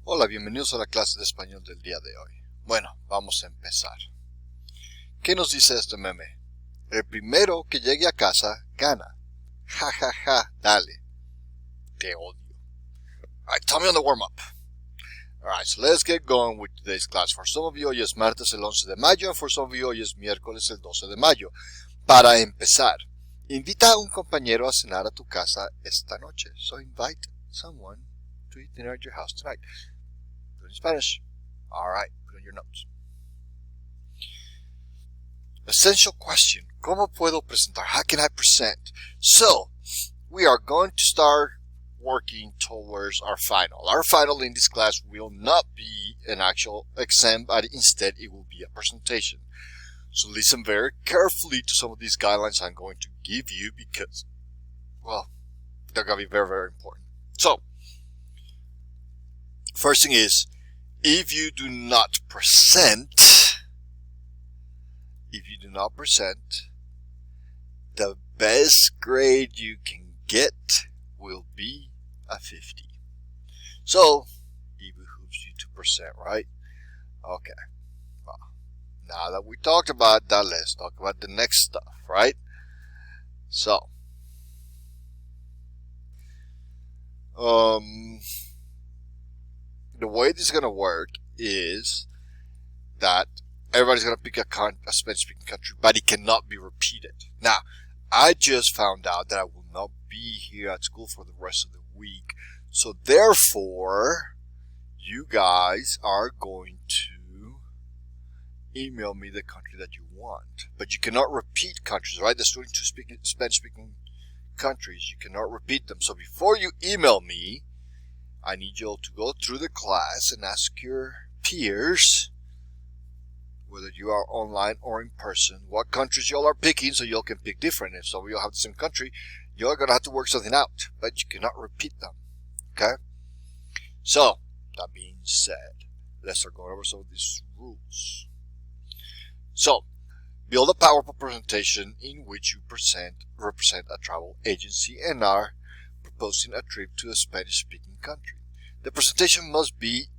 Hola, bienvenidos a la clase de español del día de hoy. Bueno, vamos a empezar. ¿Qué nos dice este meme? El primero que llegue a casa, gana. Ja, ja, ja, dale. Te odio. Alright, tell me on the warm-up. Alright, so let's get going with today's class. For some of you, hoy es martes el 11 de mayo, and for some of you, hoy es miércoles el 12 de mayo. Para empezar, invita a un compañero a cenar a tu casa esta noche. So invite someone to eat dinner at your house tonight. Do it in Spanish. Alright, put on your notes. Essential question. ¿Cómo puedo presentar? How can I present? So, we are going to start working towards our final. Our final in this class will not be an actual exam, but instead it will be a presentation. So listen very carefully to some of these guidelines I'm going to give you because, well, they're going to be very, very important. So, first thing is, if you do not present, the best grade you can get will be a 50. So, it behooves you to present, right? Okay. Well, now that we talked about that, let's talk about the next stuff, right? So, the way this is going to work is that everybody's going to pick a Spanish-speaking country, but it cannot be repeated. Now, I just found out that I will not be here at school for the rest of the week. So, therefore, you guys are going to email me the country that you want. But you cannot repeat countries, right? The students who speak Spanish-speaking countries, you cannot repeat them. So, before you email me, I need you all to go through the class and ask your peers, whether you are online or in person, what countries y'all are picking, so y'all can pick different. If some of y'all have the same country, y'all going to have to work something out, but you cannot repeat them, okay? So, that being said, let's start going over some of these rules. So, build a PowerPoint presentation in which you represent a travel agency and are proposing a trip to a Spanish-speaking country. The presentation must be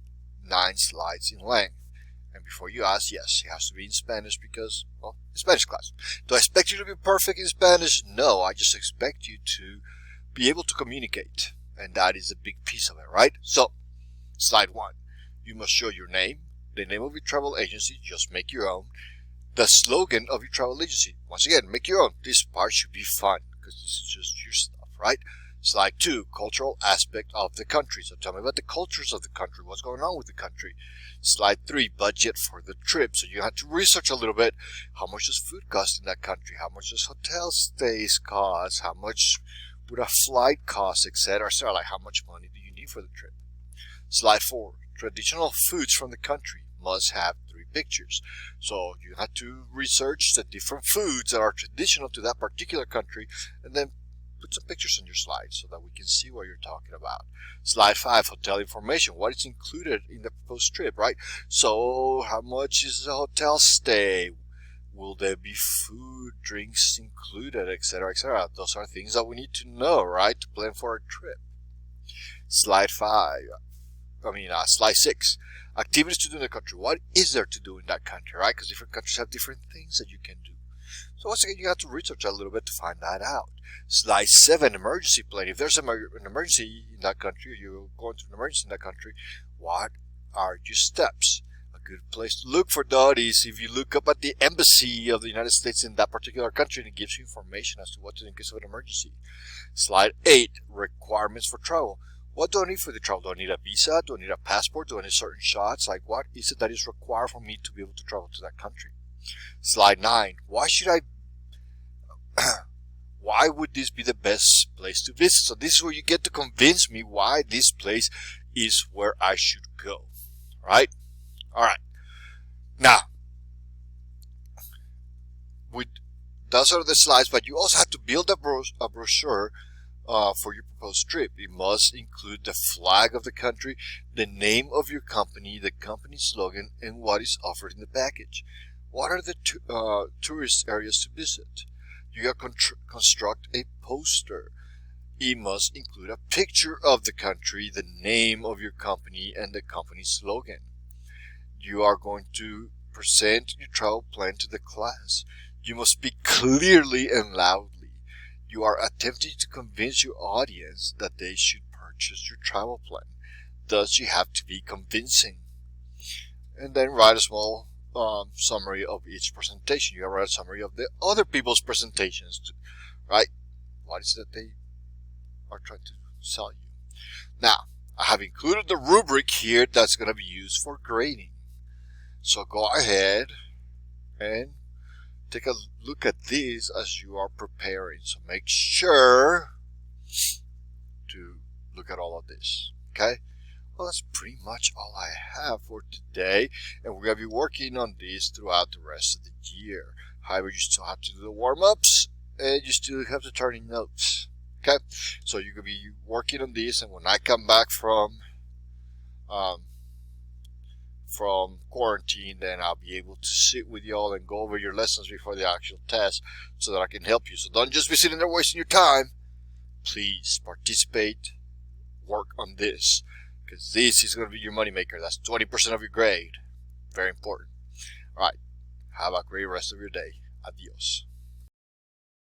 9 slides in length. And before you ask, yes, it has to be in Spanish because, well, it's Spanish class. Do I expect you to be perfect in Spanish? No, I just expect you to be able to communicate. And that is a big piece of it, right? So, slide 1. You must show your name, the name of your travel agency, just make your own, the slogan of your travel agency. Once again, make your own. This part should be fun because this is just your stuff, right? Slide 2, cultural aspect of the country. So tell me about the cultures of the country. What's going on with the country? Slide 3, budget for the trip. So you have to research a little bit. How much does food cost in that country? How much does hotel stays cost? How much would a flight cost, etc.? So like, how much money do you need for the trip? Slide 4, traditional foods from the country must have 3 pictures. So you have to research the different foods that are traditional to that particular country and then put some pictures on your slide so that we can see what you're talking about. Slide 5, hotel information. What is included in the proposed trip, right? So, how much is the hotel stay? Will there be food, drinks included, etc., etc.? Those are things that we need to know, right, to plan for a trip. Slide 6, activities to do in the country. What is there to do in that country, right? Because different countries have different things that you can do. So once again, you have to research a little bit to find that out. Slide 7, emergency plan. If there's an emergency in that country, or you're going through an emergency in that country, what are your steps? A good place to look for that is if you look up at the embassy of the United States in that particular country, and it gives you information as to what to do in case of an emergency. Slide 8, requirements for travel. What do I need for the travel? Do I need a visa? Do I need a passport? Do I need certain shots? Like, what is it that is required for me to be able to travel to that country? Slide 9, why would this be the best place to visit? So this is where you get to convince me why this place is where I should go, right? All right. Now, those are the slides, but you also have to build a brochure for your proposed trip. It must include the flag of the country, the name of your company, the company slogan, and what is offered in the package. What are the tourist areas to visit? You got to construct a poster. it must include a picture of the country, the name of your company, and the company slogan. You are going to present your travel plan to the class. You must speak clearly and loudly. You are attempting to convince your audience that they should purchase your travel plan. Thus, you have to be convincing. And then write a small summary of each presentation. You have to write a summary of the other people's presentations, right? What is it that they are trying to sell you? Now, I have included the rubric here that's going to be used for grading. So go ahead and take a look at these as you are preparing. So make sure to look at all of this. Okay? Well, that's pretty much all I have for today. And we're going to be working on these throughout the rest of the year. However, you still have to do the warm-ups and you still have to turn in notes. Okay? So you're going to be working on these, and when I come back from quarantine, then I'll be able to sit with y'all and go over your lessons before the actual test so that I can help you. So don't just be sitting there wasting your time. Please participate, work on this, because this is going to be your moneymaker. That's 20% of your grade. Very important. All right. Have a great rest of your day. Adios.